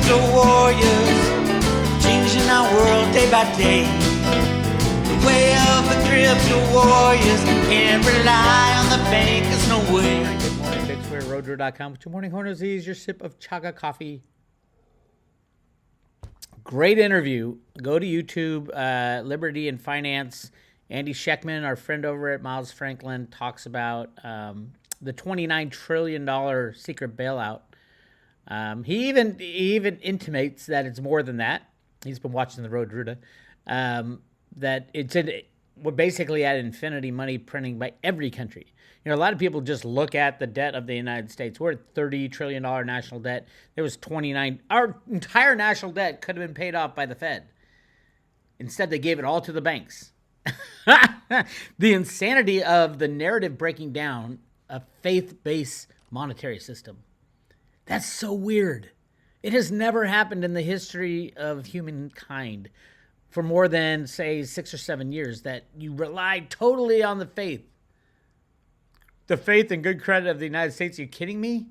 crypto warriors, changing our world day by day. The way of the crypto warriors, can't rely on the bankers, no way. Good morning, Bix Weir, ROOTA.com. With your morning horn your sip of chaga coffee. Great interview. Go to YouTube, Liberty and Finance. Andy Schectman, our friend over at Miles Franklin, talks about the $29 trillion secret bailout. He even intimates that it's more than that. He's been watching the road to ROOTA. That we're basically at infinity money printing by every country. You know, a lot of people just look at the debt of the United States. We're at $30 trillion national debt. There was 29. Our entire national debt could have been paid off by the Fed. Instead, they gave it all to the banks. The insanity of the narrative breaking down a faith-based monetary system. That's so weird. It has never happened in the history of humankind for more than, say, 6 or 7 years that you relied totally on the faith. The faith and good credit of the United States. Are you kidding me?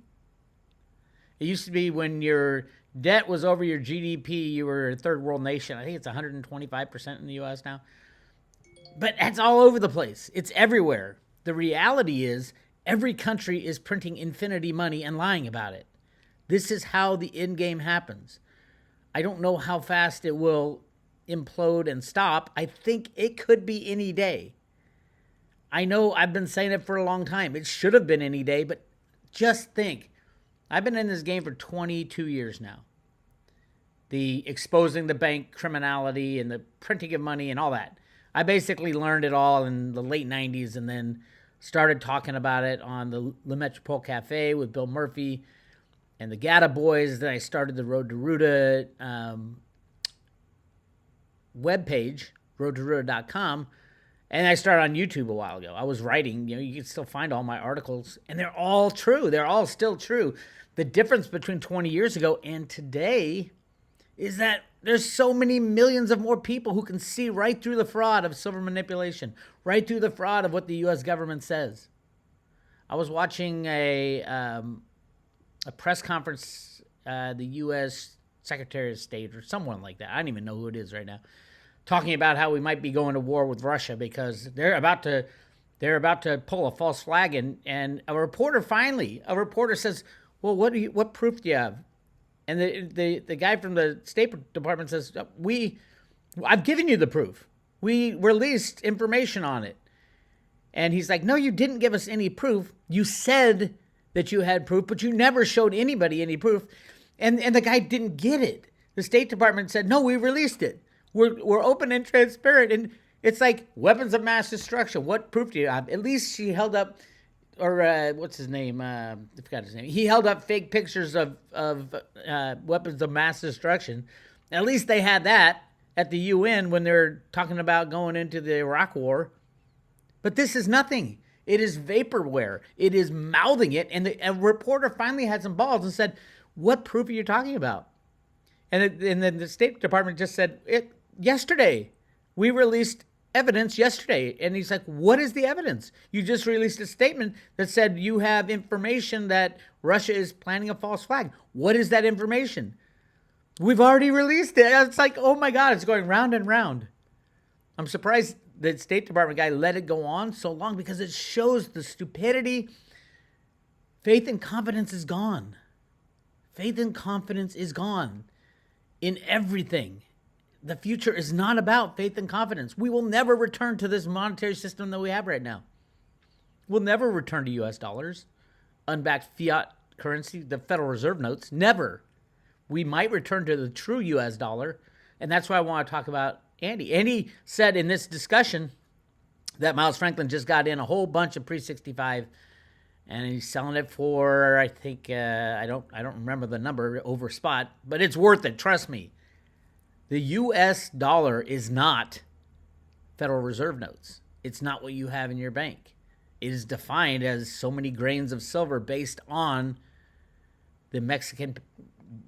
It used to be when your debt was over your GDP, you were a third world nation. I think it's 125% in the U.S. now. But that's all over the place. It's everywhere. The reality is every country is printing infinity money and lying about it. This is how the end game happens. I don't know how fast it will implode and stop. I think it could be any day. I know I've been saying it for a long time. It should have been any day, but just think. I've been in this game for 22 years now. The exposing the bank criminality and the printing of money and all that. I basically learned it all in the late 90s and then started talking about it on the Le Metropole Cafe with Bill Murphy and the Gata Boys. Then I started the Road to ROOTA webpage, roadtoroota.com. And I started on YouTube a while ago. I was writing, you can still find all my articles, and they're all true. They're all still true. The difference between 20 years ago and today is that there's so many millions of more people who can see right through the fraud of silver manipulation, right through the fraud of what the U.S. government says. I was watching a press conference, the U.S. Secretary of State or someone like that. I don't even know who it is right now. Talking about how we might be going to war with Russia because they're about to pull a false flag, and a reporter says, "Well, what proof do you have?" And the guy from the State Department says, "I've given you the proof. We released information on it." And he's like, "No, you didn't give us any proof. You said that you had proof, but you never showed anybody any proof." And the guy didn't get it. The State Department said, "No, we released it. We're open and transparent." And it's like weapons of mass destruction. What proof do you have? At least she held up, or what's his name? I forgot his name. He held up fake pictures of weapons of mass destruction. At least they had that at the UN when they're talking about going into the Iraq war. But this is nothing. It is vaporware. It is mouthing it. And a reporter finally had some balls and said, "What proof are you talking about?" And then the State Department just said, "Yesterday. We released evidence yesterday." And he's like, "What is the evidence? You just released a statement that said you have information that Russia is planning a false flag. What is that information?" "We've already released it." It's like, oh my God, it's going round and round. I'm surprised the State Department guy let it go on so long because it shows the stupidity. Faith and confidence is gone. Faith and confidence is gone in everything. The future is not about faith and confidence. We will never return to this monetary system that we have right now. We'll never return to U.S. dollars, unbacked fiat currency, the Federal Reserve notes. Never. We might return to the true U.S. dollar, and that's why I want to talk about Andy. Andy said in this discussion that Miles Franklin just got in a whole bunch of pre-65, and he's selling it for, I think, I don't remember the number over spot, but it's worth it. Trust me. The U.S. dollar is not Federal Reserve notes. It's not what you have in your bank. It is defined as so many grains of silver based on the Mexican,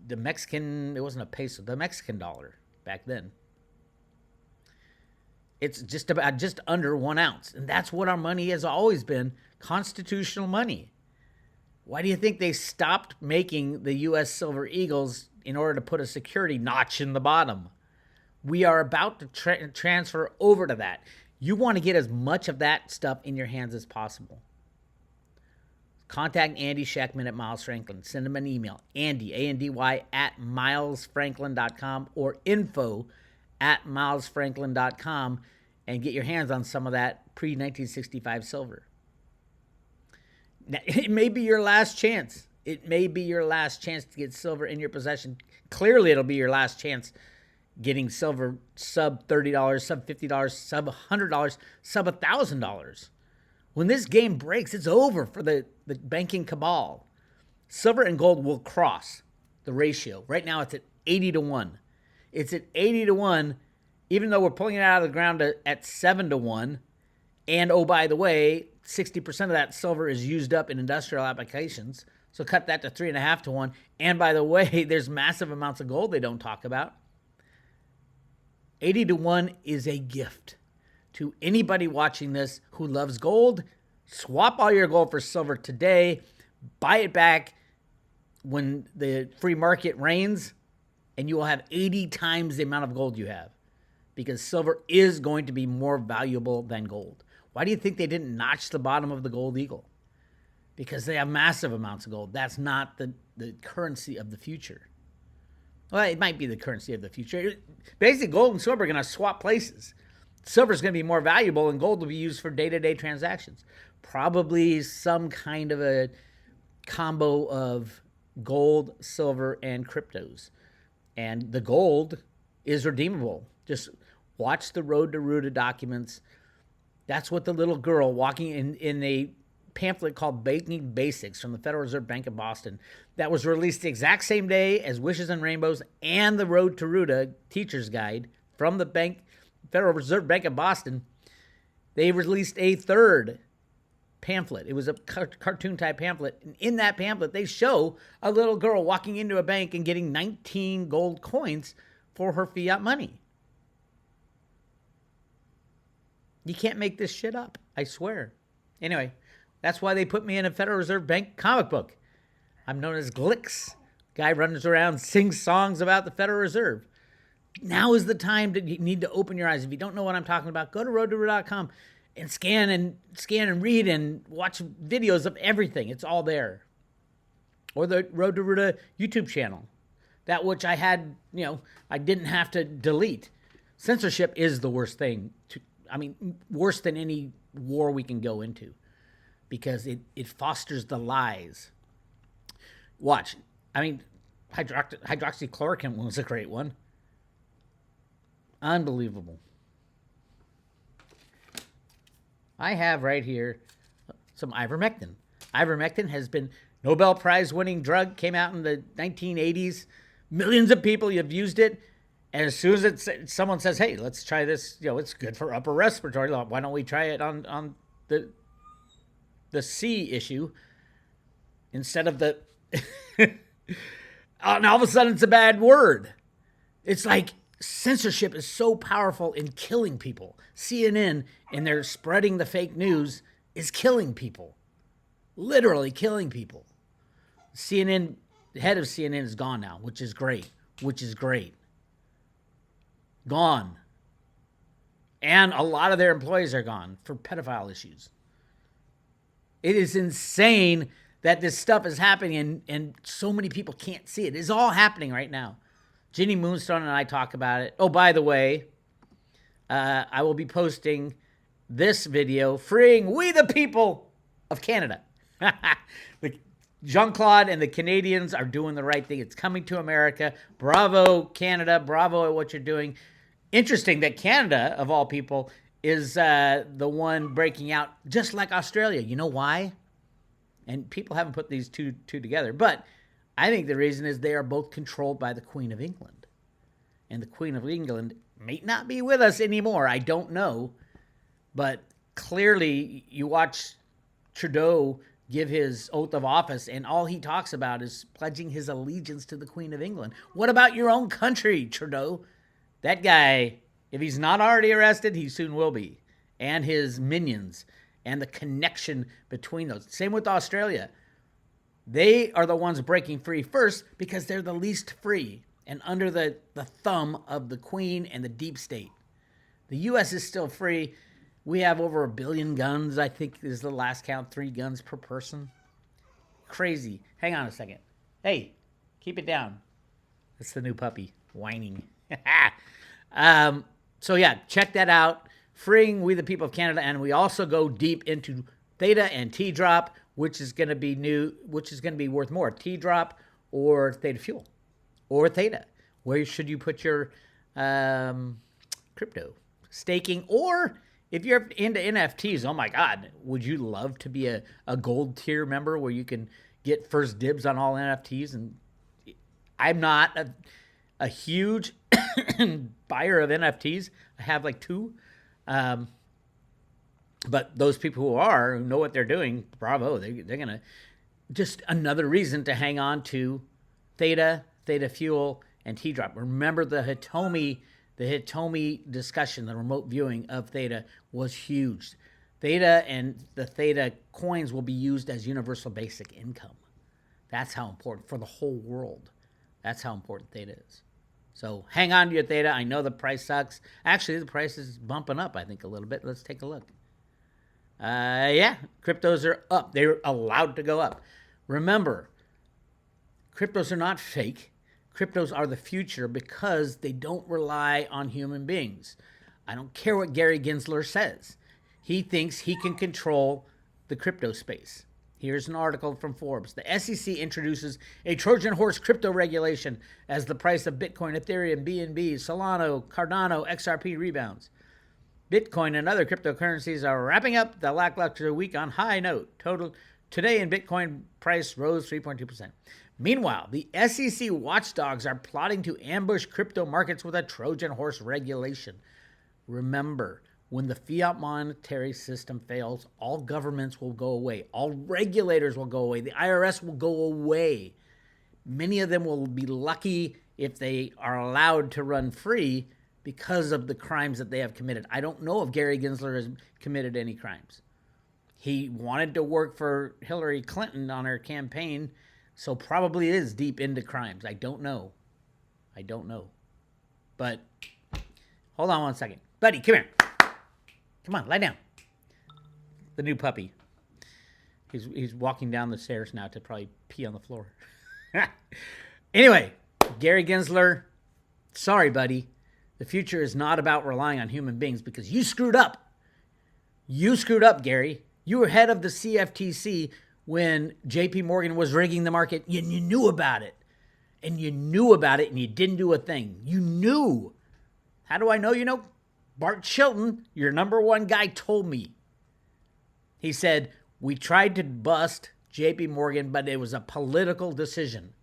it wasn't a peso, the Mexican dollar back then. It's just under 1 ounce. And that's what our money has always been, constitutional money. Why do you think they stopped making the U.S. Silver Eagles in order to put a security notch in the bottom. We are about to transfer over to that. You want to get as much of that stuff in your hands as possible. Contact Andy Scheckman at Miles Franklin. Send him an email, Andy, A-N-D-Y, at milesfranklin.com or info@milesfranklin.com, and get your hands on some of that pre-1965 silver. Now, it may be your last chance. It may be your last chance to get silver in your possession. Clearly, it'll be your last chance getting silver sub $30, sub $50, sub $100, sub $1,000. When this game breaks, it's over for the banking cabal. Silver and gold will cross the ratio. Right now, it's at 80-1. It's at 80-1, even though we're pulling it out of the ground at 7-1. And, oh, by the way, 60% of that silver is used up in industrial applications. So cut that to 3.5-1. And, by the way, there's massive amounts of gold they don't talk about. 80-1 is a gift to anybody watching this who loves gold. Swap all your gold for silver today. Buy it back when the free market reigns, and you will have 80 times the amount of gold you have, because silver is going to be more valuable than gold. Why do you think they didn't notch the bottom of the gold eagle? Because they have massive amounts of gold. That's not the currency of the future. Well, it might be the currency of the future. Basically, gold and silver are going to swap places. Silver is going to be more valuable, and gold will be used for day-to-day transactions. Probably some kind of a combo of gold, silver, and cryptos. And the gold is redeemable. Just watch the Road to ROOTA documents. That's what the little girl walking in a pamphlet called Banking Basics from the Federal Reserve Bank of Boston that was released the exact same day as Wishes and Rainbows and the Road to ROOTA Teacher's Guide from the Federal Reserve Bank of Boston. They released a third pamphlet. It was a cartoon-type pamphlet. And in that pamphlet, they show a little girl walking into a bank and getting 19 gold coins for her fiat money. You can't make this shit up, I swear. Anyway, that's why they put me in a Federal Reserve Bank comic book. I'm known as Glix. Guy runs around, sings songs about the Federal Reserve. Now is the time that you need to open your eyes. If you don't know what I'm talking about, go to roadtoroota.com and scan and read and watch videos of everything. It's all there. Or the Road to ROOTA YouTube channel. That which I had, I didn't have to delete. Censorship is the worst thing. Worse than any war we can go into, because it fosters the lies. Watch. Hydroxychloroquine was a great one. Unbelievable. I have right here some ivermectin. Ivermectin has been Nobel Prize winning drug, came out in the 1980s. Millions of people have used it. And as soon as someone says, hey, let's try this, it's good for upper respiratory. Why don't we try it on the C issue instead of the... And all of a sudden it's a bad word. It's like censorship is so powerful in killing people. CNN, and they're spreading the fake news, is killing people. Literally killing people. CNN, the head of CNN is gone now, which is great. Gone. And a lot of their employees are gone for pedophile issues. It is insane that this stuff is happening and so many people can't see it. It's all happening right now. Ginny Moonstone and I talk about it. Oh, by the way, I will be posting this video, freeing we the people of Canada. Jean-Claude and the Canadians are doing the right thing. It's coming to America. Bravo, Canada. Bravo at what you're doing. Interesting that Canada, of all people, is the one breaking out, just like Australia. You know why? And people haven't put these two together. But I think the reason is they are both controlled by the Queen of England. And the Queen of England may not be with us anymore. I don't know. But clearly, you watch Trudeau give his oath of office, and all he talks about is pledging his allegiance to the Queen of England. What about your own country, Trudeau? That guy, if he's not already arrested, he soon will be. And his minions, and the connection between those. Same with Australia. They are the ones breaking free first because they're the least free and under the thumb of the Queen and the deep state. The U.S. is still free. We have over 1 billion guns, I think is the last count, 3 guns per person. Crazy. Hang on a second. Hey, keep it down. It's the new puppy whining. So yeah, check that out. Freeing We the People of Canada, and we also go deep into Theta and T-Drop, which is going to be new, which is going to be worth more, T-Drop or Theta Fuel or Theta. Where should you put your crypto staking? Or if you're into NFTs, oh my God, would you love to be a gold tier member where you can get first dibs on all NFTs? And I'm not a huge buyer of NFTs. I have like 2. But those people who know what they're doing, bravo. They're going to, just another reason to hang on to Theta, Theta Fuel, and T-Drop. Remember the Hitomi discussion, the remote viewing of Theta was huge. Theta and the Theta coins will be used as universal basic income. That's how important for the whole world. That's how important Theta is. So hang on to your Theta. I know the price sucks. Actually, the price is bumping up, I think, a little bit. Let's take a look. Yeah, cryptos are up. They're allowed to go up. Remember, cryptos are not fake. Cryptos are the future because they don't rely on human beings. I don't care what Gary Gensler says. He thinks he can control the crypto space. Here's an article from Forbes. The SEC introduces a Trojan horse crypto regulation as the price of Bitcoin, Ethereum, BNB, Solana, Cardano, XRP rebounds. Bitcoin and other cryptocurrencies are wrapping up the lackluster week on high note. Total today in Bitcoin price rose 3.2%. Meanwhile, the SEC watchdogs are plotting to ambush crypto markets with a Trojan horse regulation. Remember, when the fiat monetary system fails, all governments will go away. All regulators will go away. The IRS will go away. Many of them will be lucky if they are allowed to run free because of the crimes that they have committed. I don't know if Gary Gensler has committed any crimes. He wanted to work for Hillary Clinton on her campaign, so probably is deep into crimes. I don't know. But hold on one second. Buddy, come here. Come on, lie down. The new puppy. He's walking down the stairs now to probably pee on the floor. Anyway, Gary Gensler, sorry, buddy. The future is not about relying on human beings because you screwed up. You screwed up, Gary. You were head of the CFTC when JP Morgan was rigging the market. You knew about it. And you knew about it and you didn't do a thing. You knew. How do I know you know? Bart Chilton, your number one guy, told me. He said, we tried to bust JP Morgan, but it was a political decision.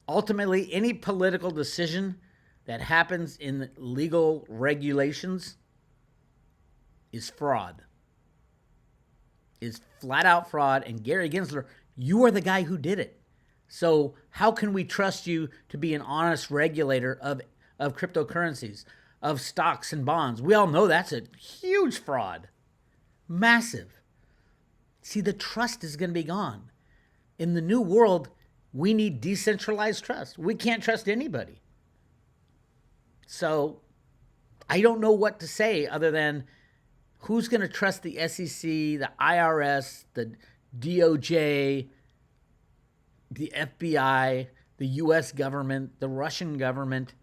Ultimately, any political decision that happens in legal regulations is fraud. Is flat out fraud. And Gary Gensler, you are the guy who did it. So how can we trust you to be an honest regulator of cryptocurrencies, of stocks and bonds? We all know that's a huge fraud. Massive. See, the trust is going to be gone. In the new world, we need decentralized trust. We can't trust anybody. So I don't know what to say other than who's going to trust the SEC, the IRS, the DOJ, the FBI, the U.S. government, the Russian government,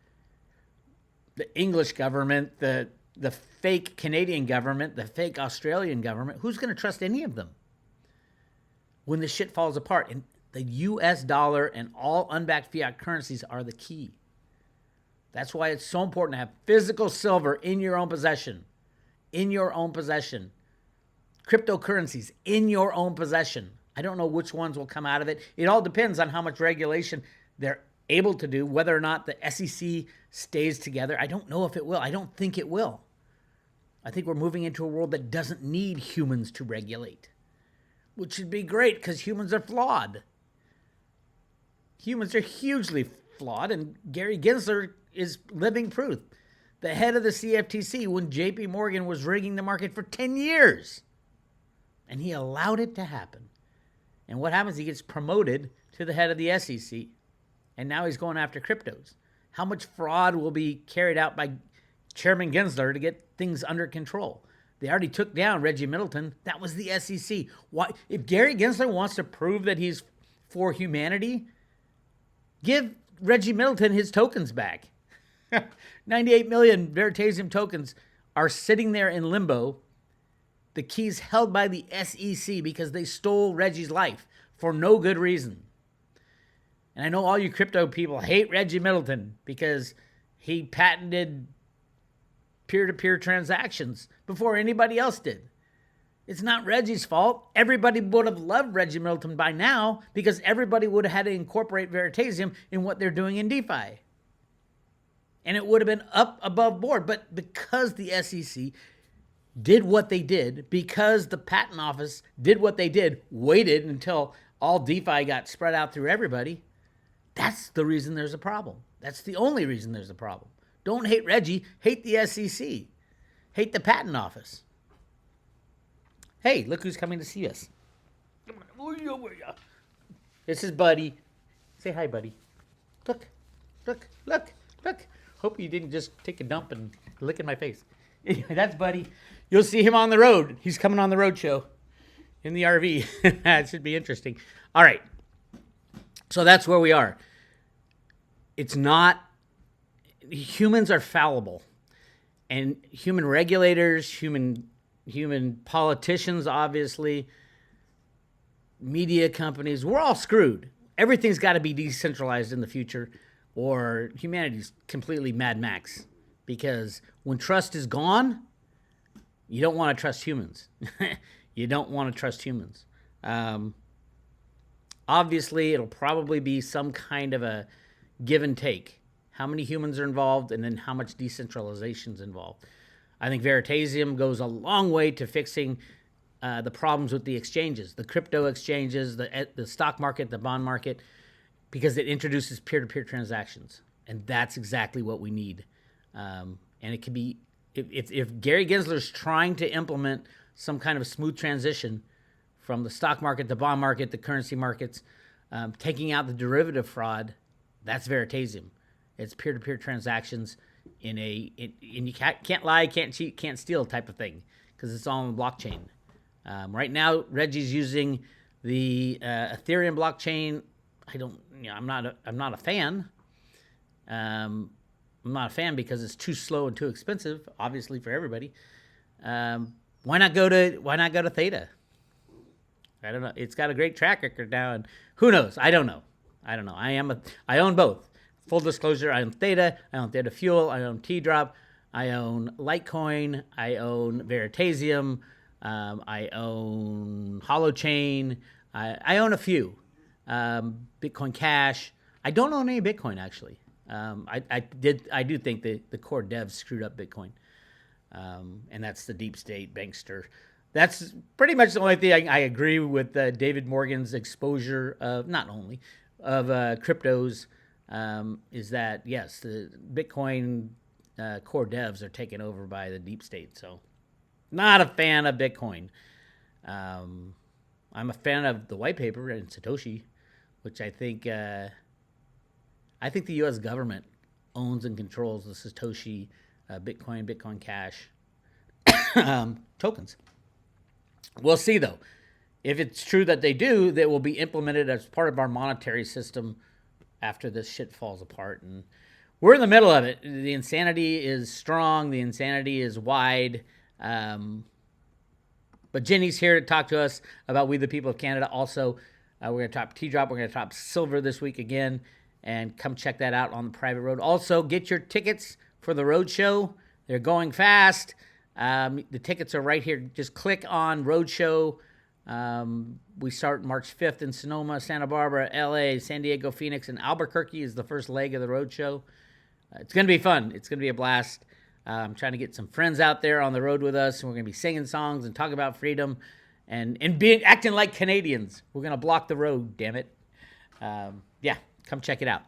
the English government, the fake Canadian government, the fake Australian government. Who's going to trust any of them when the shit falls apart? And the U.S. dollar and all unbacked fiat currencies are the key. That's why it's so important to have physical silver in your own possession. In your own possession. Cryptocurrencies in your own possession. I don't know which ones will come out of it. It all depends on how much regulation they're able to do, whether or not the SEC stays together. I don't know if it will. I don't think it will. I think we're moving into a world that doesn't need humans to regulate, which would be great because humans are flawed. Humans are hugely flawed, and Gary Gensler is living proof. The head of the CFTC when JP Morgan was rigging the market for 10 years. And he allowed it to happen. And what happens? He gets promoted to the head of the SEC. And now he's going after cryptos. How much fraud will be carried out by Chairman Gensler to get things under control? They already took down Reggie Middleton. That was the SEC. Why? If Gary Gensler wants to prove that he's for humanity, give Reggie Middleton his tokens back. 98 million Veritasium tokens are sitting there in limbo. The keys held by the SEC because they stole Reggie's life for no good reason. And I know all you crypto people hate Reggie Middleton because he patented peer-to-peer transactions before anybody else did. It's not Reggie's fault. Everybody would have loved Reggie Middleton by now because everybody would have had to incorporate Veritasium in what they're doing in DeFi. And it would have been up above board. But because the SEC did what they did, because the patent office did what they did, waited until all DeFi got spread out through everybody, that's the reason there's a problem. That's the only reason there's a problem. Don't hate Reggie, hate the SEC. Hate the patent office. Hey, look who's coming to see us. This is Buddy. Say hi, Buddy. Look. Hope you didn't just take a dump and lick in my face. Anyway, that's Buddy. You'll see him on the road. He's coming on the road show in the RV. It should be interesting. All right. So that's where we are. It's not, humans are fallible. And human regulators, human politicians, obviously, media companies, we're all screwed. Everything's got to be decentralized in the future or humanity's completely Mad Max. Because when trust is gone, you don't want to trust humans. You don't want to trust humans. Obviously, it'll probably be some kind of a give and take. How many humans are involved and then how much decentralization is involved. I think Veritasium goes a long way to fixing the problems with the exchanges, the crypto exchanges, the stock market, the bond market, because it introduces peer-to-peer transactions. And that's exactly what we need. And it could be, if Gary Gensler's trying to implement some kind of smooth transition from the stock market, the bond market, the currency markets, taking out the derivative fraud, that's Veritasium. It's peer-to-peer transactions in you can't lie, can't cheat, can't steal type of thing because it's all on the blockchain. Right now, Reggie's using the Ethereum blockchain. I'm not a fan. I'm not a fan because it's too slow and too expensive, obviously for everybody. Why not go to Theta? I don't know. It's got a great track record now, and who knows? I don't know. I own both. Full disclosure, I own Theta, I own Theta Fuel, I own T-Drop, I own Litecoin, I own Veritasium, I own Holochain, I own a few. Bitcoin Cash. I don't own any Bitcoin, actually. I do think the core devs screwed up Bitcoin. And that's the deep state bankster. That's pretty much the only thing I agree with David Morgan's exposure of, not only, of cryptos, is that, yes, the Bitcoin core devs are taken over by the deep state. So not a fan of Bitcoin. I'm a fan of the white paper and Satoshi, which I think the U.S. government owns and controls the Satoshi Bitcoin Cash tokens. We'll see, though. If it's true that they do, they will be implemented as part of our monetary system after this shit falls apart. And we're in the middle of it. The insanity is strong. The insanity is wide. But Jenny's here to talk to us about We the People of Canada. Also, we're going to talk T-Drop. We're going to talk Silver this week again. And come check that out on the private road. Also, get your tickets for the road show. They're going fast. The tickets are right here. Just click on Roadshow. We start March 5th in Sonoma, Santa Barbara, LA, San Diego, Phoenix, and Albuquerque is the first leg of the Roadshow. It's going to be fun. It's going to be a blast. I'm trying to get some friends out there on the road with us, and we're going to be singing songs and talking about freedom and acting like Canadians. We're going to block the road, damn it. Yeah, come check it out.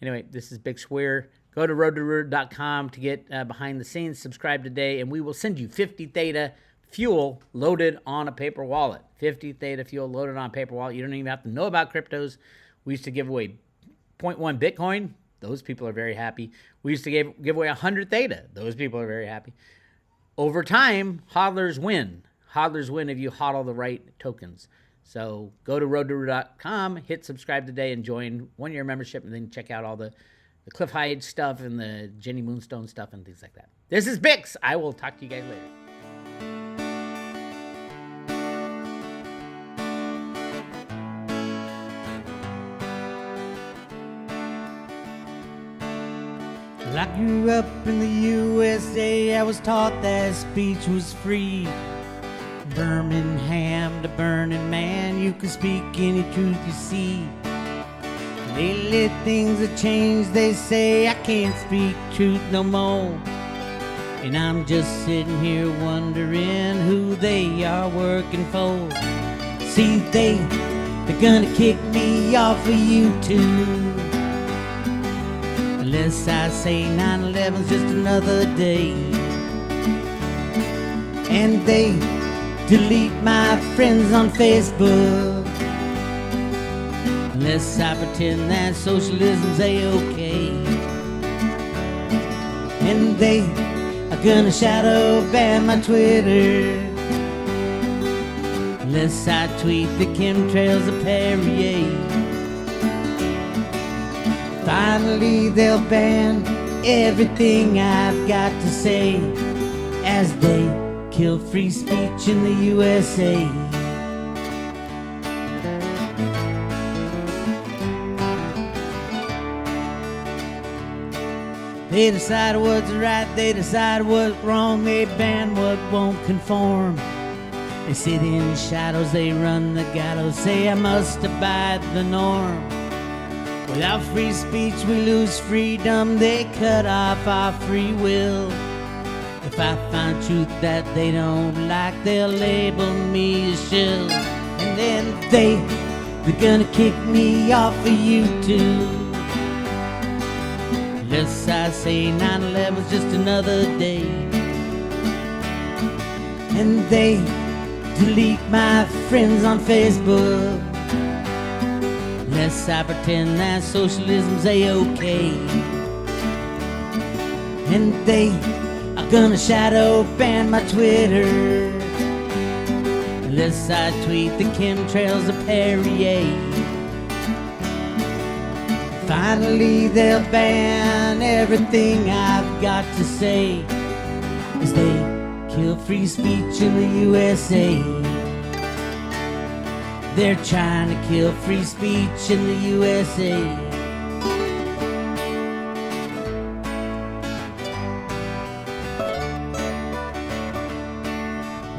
Anyway, this is Bix Weir. Go to roadtoroota.com to get behind the scenes. Subscribe today, and we will send you 50 Theta, fuel loaded on a paper wallet. 50 Theta fuel loaded on a paper wallet. You don't even have to know about cryptos. We used to give away 0.1 Bitcoin. Those people are very happy. We used to give away 100 Theta. Those people are very happy. Over time, hodlers win. Hodlers win if you hodl the right tokens. So go to road2roota.com, hit subscribe today, and join 1-year membership, and then check out all the Cliff Hyde stuff and the Jenny Moonstone stuff and things like that. This is Bix. I will talk to you guys later. Well, I grew up in the USA. I was taught that speech was free. Birmingham to Burning Man, you can speak any truth you see. Lately things have changed, they say I can't speak truth no more. And I'm just sitting here wondering who they are working for. See, they're gonna kick me off of YouTube unless I say 9/11's just another day. And they delete my friends on Facebook unless I pretend that socialism's a-okay. And they are gonna shadow ban my Twitter unless I tweet the chemtrails of Perrier. Finally they'll ban everything I've got to say as they kill free speech in the USA. They decide what's right, they decide what's wrong, they ban what won't conform. They sit in shadows, they run the gallows, say I must abide the norm. Without free speech we lose freedom, they cut off our free will. If I find truth that they don't like, they'll label me a shill. And then they're gonna kick me off of YouTube unless I say 9/11's just another day. And they delete my friends on Facebook unless I pretend that socialism's a-okay. And they are gonna shadow ban my Twitter unless I tweet the chemtrails of Perrier. Finally they'll ban everything I've got to say as they kill free speech in the USA. They're trying to kill free speech in the USA.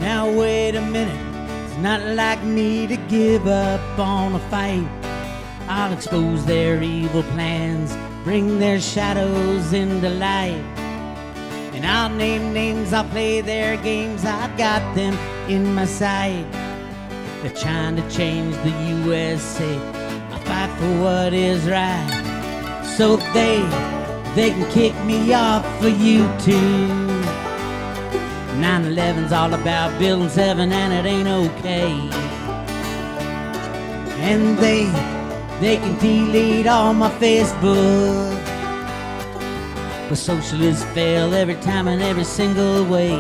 Now wait a minute, it's not like me to give up on a fight. I'll expose their evil plans, bring their shadows into light. And I'll name names, I'll play their games, I've got them in my sight. They're trying to change the USA, I'll fight for what is right. So they can kick me off of YouTube. 9/11's all about building 7 and it ain't okay. And they can delete all my Facebook, but socialists fail every time in every single way.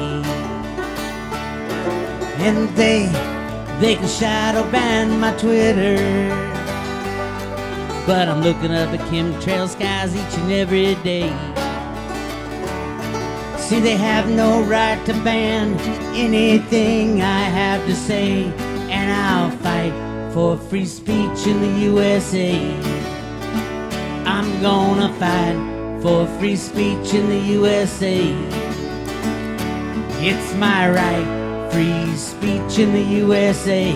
And they can shadow ban my Twitter, but I'm looking up at chemtrail skies each and every day. See, they have no right to ban anything I have to say, and I'll fight for free speech in the USA. I'm gonna fight for free speech in the USA. It's my right, free speech in the USA.